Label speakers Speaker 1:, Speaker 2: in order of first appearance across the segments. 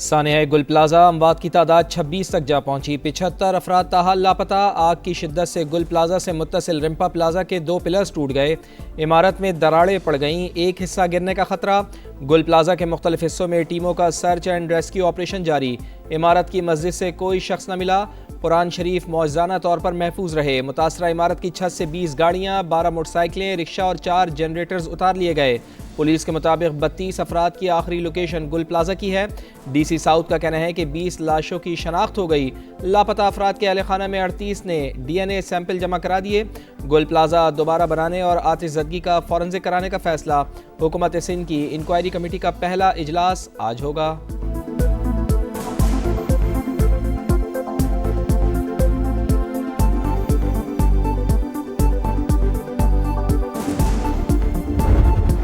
Speaker 1: सानेहा गुल प्लाजा अमवात की तादाद 26 तक जा पहुंची। 75 अफराद ताहाल लापता। आग की शिद्दत से गुल प्लाजा से मुत्तसिल रिम्पा प्लाजा के 2 पिलर्स टूट गए। इमारत में दरारें पड़ गईं। एक हिस्सा गिरने का खतरा। गुल प्लाजा के मुख्तलिफ हिस्सों में टीमों का सर्च एंड रेस्क्यू ऑपरेशन जारी। इमारत की मस्जिद से कोई शख्स न मिला। कुरान शरीफ मौजज़ाना तौर पर महफूज रहे। मुतासरा इमारत की छत से 20 गाड़ियाँ, 12 मोटरसाइकिलें, रिक्शा और 4 जनरेटर्स उतार लिए गए। पुलिस के मुताबिक 32 अफराद की आखिरी लोकेशन गुल प्लाजा की है। DC साउथ का कहना है कि 20 लाशों की शनाख्त हो गई। लापता अफराद के अहल खाना में 38 ने DNA सैंपल जमा करा दिए। गुल प्लाजा दोबारा बनाने और आतिशज़दगी का फॉरेंसिक कराने का फैसला। हुकूमत सिंध की इंक्वायरी कमेटी का पहला इजलास आज होगा।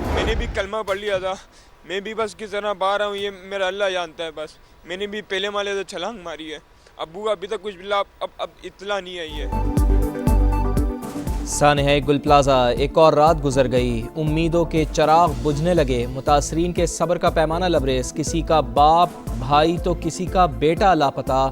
Speaker 2: मैंने भी कलमा पढ़ लिया था। मैं भी बस किस तरह बाहर आऊँ ये मेरा अल्लाह जानता है। बस मैंने भी पहले माले से छलांग मारी है। अबू अभी तक कुछ बिल्ला अब इत्तला नहीं आई है।
Speaker 1: सानेहा गुल प्लाजा एक और रात गुजर गई। उम्मीदों के चिराग बुझने लगे। मुतासरीन के सब्र का पैमाना लबरेज। किसी का बाप भाई तो किसी का बेटा लापता।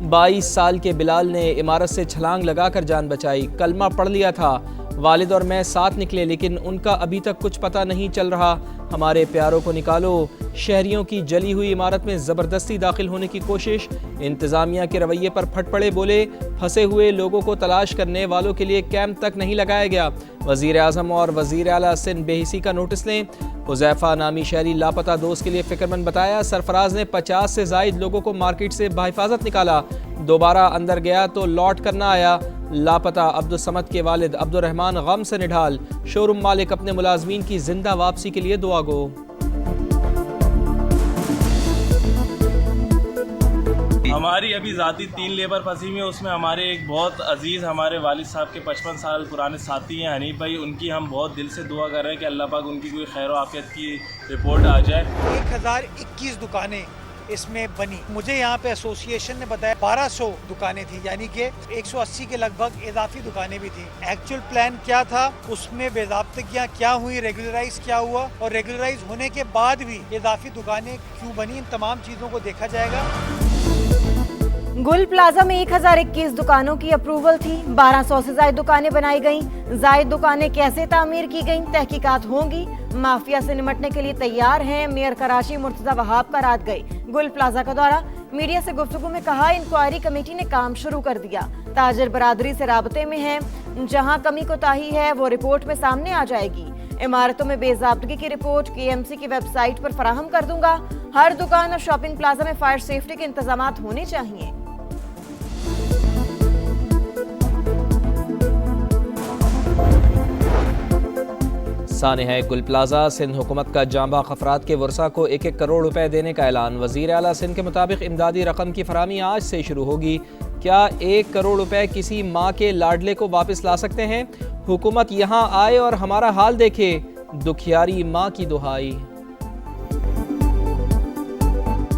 Speaker 1: 22 साल के बिलाल ने इमारत से छलांग लगाकर जान बचाई। कलमा पढ़ लिया था। वालिद और मैं साथ निकले लेकिन उनका अभी तक कुछ पता नहीं चल रहा। हमारे प्यारों को निकालो। शहरियों की जली हुई इमारत में ज़बरदस्ती दाखिल होने की कोशिश। इंतज़ामिया के रवैये पर फट पड़े। बोले फंसे हुए लोगों को तलाश करने वालों के लिए कैंप तक नहीं लगाया गया। वज़ीर आज़म और वज़ीर आला सिंध बेहिसी का नोटिस लें। हुज़ैफ़ा नामी शहरी लापता दोस्त के लिए फ़िक्रमंद बताया। सरफराज ने 50 से ज़ायद लोगों को मार्केट से बाहिफाजत निकाला। दोबारा अंदर गया तो लौट कर ना आया। लापता अब्दुल समद के वालिद अब्दुल रहमान गम से निढाल। शोरूम मालिक अपने मुलाजमीन की जिंदा वापसी के लिए दुआ गो।
Speaker 3: हमारी अभी ज़ाती 3 लेबर फंसी हुई है। उसमें हमारे एक बहुत अजीज़ हमारे वालिद साहब के 55 साल पुराने साथी हैं हनीफ भाई। उनकी हम बहुत दिल से दुआ कर रहे हैं कि अल्लाह पाक उनकी कोई खैर आफियत की रिपोर्ट आ जाए।
Speaker 4: 1021 दुकानें इसमें बनी। मुझे यहाँ पे एसोसिएशन ने बताया 1200 दुकानें थी, यानी कि 180 के लगभग इजाफी दुकानें भी थी। एक्चुअल प्लान क्या था, उसमें बेज़ाब्तगियाँ क्या हुई, रेगुलराइज क्या हुआ और रेगुलराइज होने के बाद भी इजाफी दुकानें क्यों बनी, इन तमाम चीज़ों को देखा जाएगा।
Speaker 5: गुल प्लाजा में 1021 दुकानों की अप्रूवल थी। 1200 से ज्यादा दुकानें बनाई गईं। जायद दुकानें कैसे तामीर की गईं, तहकीकात होंगी। माफिया से निपटने के लिए तैयार हैं। मेयर कराची मुर्तजा वहाब का रात गई गुल प्लाजा का दौरा। मीडिया से गुफ्तगू में कहा इंक्वायरी कमेटी ने काम शुरू कर दिया। ताजर बरादरी से राबते में है। जहां कमी कोताही है वो रिपोर्ट में सामने आ जाएगी। इमारतों में बेज़ाब्तगी की रिपोर्ट KMC की वेबसाइट पर फराहम कर दूंगा। हर दुकान और शॉपिंग प्लाजा में फायर सेफ्टी के इंतजाम होने चाहिए।
Speaker 1: सानेहा गुल प्लाजा सिंध हुकूमत का जांबा अफराद के वर्सा को 1-1 करोड़ रुपए देने का ऐलान। वज़ीर आला सिंध के मुताबिक इमदादी रकम की फराहमी आज से शुरू होगी। क्या 1 करोड़ रुपए किसी माँ के लाडले को वापस ला सकते हैं? हुकूमत यहाँ आए और हमारा हाल देखे। दुखियारी माँ की दुहाई।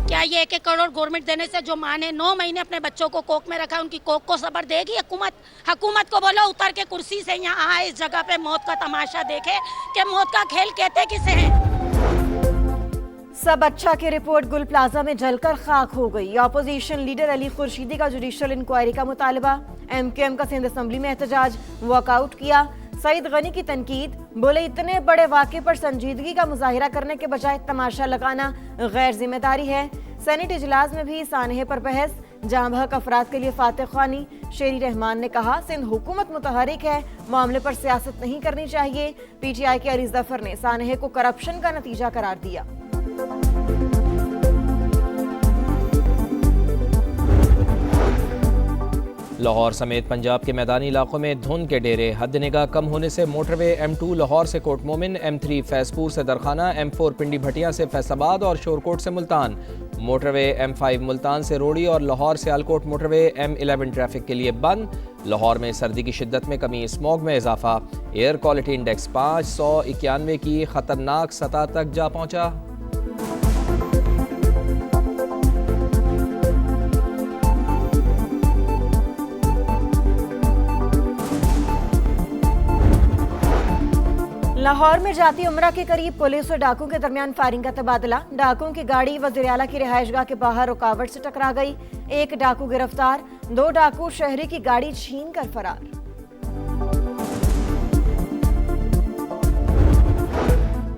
Speaker 6: क्या ये 1-1 करोड़ गवर्नमेंट देने से जो माँ ने 9 महीने अपने बच्चों को कोख में रखा, उनकी कोख को सब्र देगी हुकूमत? हुकूमत को बोलो उतर के कुर्सी से यहाँ आए, इस जगह पे मौत का तमाशा देखे कि मौत का खेल कहते किसे हैं।
Speaker 5: सब अच्छा की रिपोर्ट गुल प्लाजा में जलकर खाक हो गई। ऑपोजिशन लीडर अली खुर्शीदी का जुडिशल इंक्वायरी का मुतालबा। MQM का सिंध असम्बली में एहतजाज, वॉकआउट किया। सईद गनी की तनकीद, बोले इतने बड़े वाक़े पर संजीदगी का मुजाहिरा करने के बजाय तमाशा लगाना गैर जिम्मेदारी है। सेनेट इजलास में भी सानेहे पर बहस, जहां बहक अफराद के लिए फातह ख्वानी। शेरी रहमान ने कहा सिंध हुकूमत मुतहरिक है, मामले पर सियासत नहीं करनी चाहिए। PTI के अली जफर ने सानेहे को करप्शन का नतीजा करार दिया।
Speaker 1: लाहौर समेत पंजाब के मैदानी इलाकों में धुंध के डेरे। हद निगाह कम होने से मोटरवे M2 लाहौर से कोट मोमिन, M3 फैजपुर से दरखाना, M4 पिंडी भटिया से फैसलाबाद और शोरकोट से मुल्तान। मोटरवे M5 मुल्तान से रोड़ी और लाहौर से आलकोट मोटरवे M11 ट्रैफिक के लिए बंद। लाहौर में सर्दी की शिद्दत में कमी, स्मॉग में इजाफा। एयर क्वालिटी इंडेक्स 591 की खतरनाक सतह तक जा पहुंचा।
Speaker 5: लाहौर में जाती उम्रा के करीब पुलिस और डाकुओं के दरमियान फायरिंग का तबादला। डाकुओं की गाड़ी वज़ीर-ए-आला की रिहायशगाह के बाहर रुकावट से टकरा गई। एक डाकू गिरफ्तार, 2 डाकू शहरी की गाड़ी छीन कर फरार।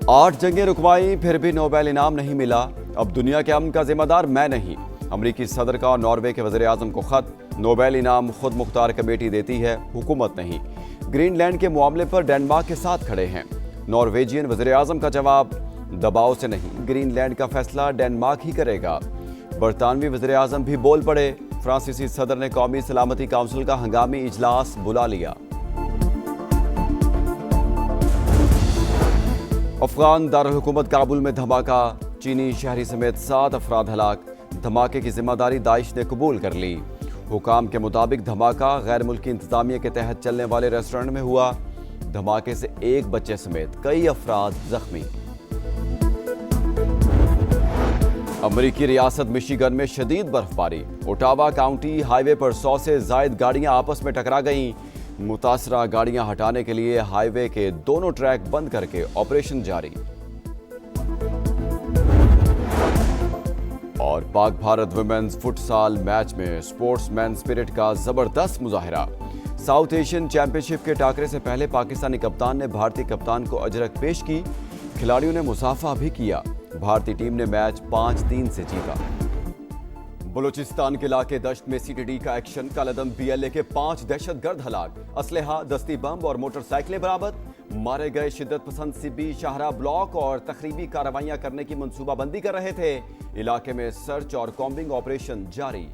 Speaker 7: आठ जंगें रुकवाई फिर भी नोबेल इनाम नहीं मिला। अब दुनिया के अमन का जिम्मेदार मैं नहीं। अमरीकी सदर का नॉर्वे के वज़ीर-ए-आज़म को खत। नोबेल इनाम खुद मुख्तार कमेटी देती है, हुकूमत नहीं। ग्रीनलैंड के मामले पर डेनमार्क के साथ खड़े हैं। नॉर्वेजियन वज़ीर-ए-आज़म का जवाब, दबाव से नहीं, ग्रीनलैंड का फैसला डेनमार्क ही करेगा। बरतानवी वज़ीर-ए-आज़म भी बोल पड़े। फ्रांसीसी सदर ने कौमी सलामती काउंसिल का हंगामी इजलास बुला लिया। अफगान दारुल हुकूमत काबुल में धमाका, चीनी शहरी समेत 7 अफराद हलाक। धमाके की जिम्मेदारी दाइश ने कबूल कर ली। हुकाम के मुताबिक धमाका गैर मुल्की इंतजामिया के तहत चलने वाले रेस्टोरेंट में हुआ। धमाके से एक बच्चे समेत कई अफराद जख्मी। अमरीकी रियासत मिशिगन में शदीद बर्फबारी। ओटावा काउंटी हाईवे पर 100 से जायद गाड़ियां आपस में टकरा गईं। मुतासरा गाड़ियां हटाने के लिए हाईवे के दोनों ट्रैक बंद करके ऑपरेशन जारी। और Pak Bharat women's futsal match में स्पोर्ट्समैन स्पिरिट का जबरदस्त मुजाहिरा। साउथ एशियन चैंपियनशिप के टाकरे से पहले पाकिस्तानी कप्तान ने भारतीय कप्तान को अजरक पेश की। खिलाड़ियों ने मुसाफा भी किया। भारतीय टीम ने मैच 5-3 से जीता। बलूचिस्तान के इलाके दश्त में सीटीडी का एक्शन। कलअदम बीएलए के 5 दहशतगर्द हलाक। असलहा, दस्ती बम और मोटरसाइकिलें बरामद। मारे गए शिद्दत पसंद सिबी शाहरा ब्लॉक और तखरीबी कार्रवाइयां करने की मंसूबाबंदी कर रहे थे। इलाके में सर्च और कॉम्बिंग ऑपरेशन जारी।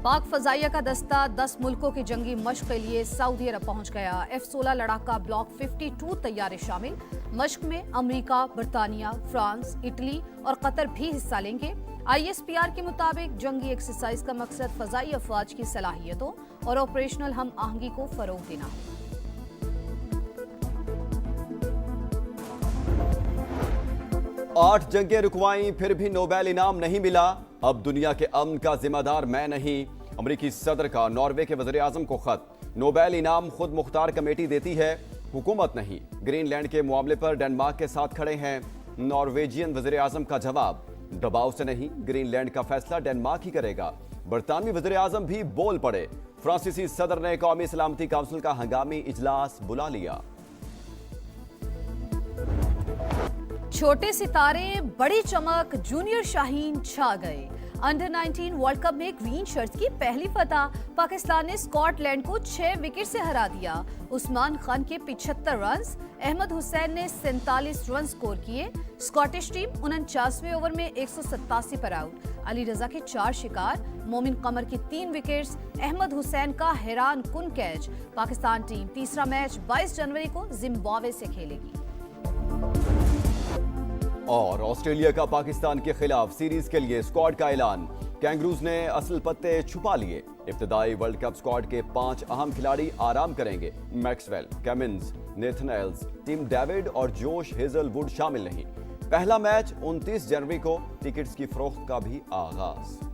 Speaker 8: पाक फजाइया का दस्ता 10 मुल्कों की जंगी मश्क के लिए सऊदी अरब पहुंच गया। F-16 लड़ाका ब्लॉक 52 तैयारे शामिल। मश्क में अमेरिका, बरतानिया, फ्रांस, इटली और कतर भी हिस्सा लेंगे। ISPR के मुताबिक जंगी एक्सरसाइज का मकसद फजाई अफवाज की सलाहियतों और ऑपरेशनल हम आहंगी को फरोग देना है।
Speaker 7: 8 जंगें रुकवाई फिर भी नोबेल इनाम नहीं मिला। अब दुनिया के अमन का जिम्मेदार मैं नहीं। अमरीकी सदर का नॉर्वे के वज़ीर-ए-आज़म को खत। नोबेल इनाम खुद मुख्तार कमेटी देती है, हुकूमत नहीं। ग्रीनलैंड के मामले पर डेनमार्क के साथ खड़े हैं। नॉर्वेजियन वज़ीर-ए-आज़म का जवाब, दबाव से नहीं, ग्रीनलैंड का फैसला डेनमार्क ही करेगा। बरतानवी वज़ीर-ए-आज़म भी बोल पड़े। फ्रांसीसी सदर ने कौमी सलामती काउंसिल का हंगामी इजलास बुला लिया।
Speaker 8: छोटे सितारे, बड़ी चमक, जूनियर शाहीन छा गए। अंडर 19 वर्ल्ड कप में ग्रीन शर्ट्स की पहली फतह। पाकिस्तान ने स्कॉटलैंड को 6 विकेट से हरा दिया। उस्मान खान के 75 रन, अहमद हुसैन ने 47 रन स्कोर किए। स्कॉटिश टीम 49वें ओवर में 187 पर आउट। अली रजा के 4 शिकार, मोमिन कमर की 3 विकेट्स, अहमद हुसैन का हैरान कुन कैच। पाकिस्तान टीम तीसरा मैच 22 जनवरी को जिम्बाब्वे से खेलेगी।
Speaker 7: और ऑस्ट्रेलिया का पाकिस्तान के खिलाफ सीरीज के लिए स्क्वाड का ऐलान। कैंगरूज ने असल पत्ते छुपा लिए। इब्तिदाई वर्ल्ड कप स्क्वाड के 5 अहम खिलाड़ी आराम करेंगे। Maxwell, Cummins, Nathan Ellis, Tim David और जोश हेजलवुड शामिल नहीं। पहला मैच 29 जनवरी को। टिकट्स की फरोख्त का भी आगाज।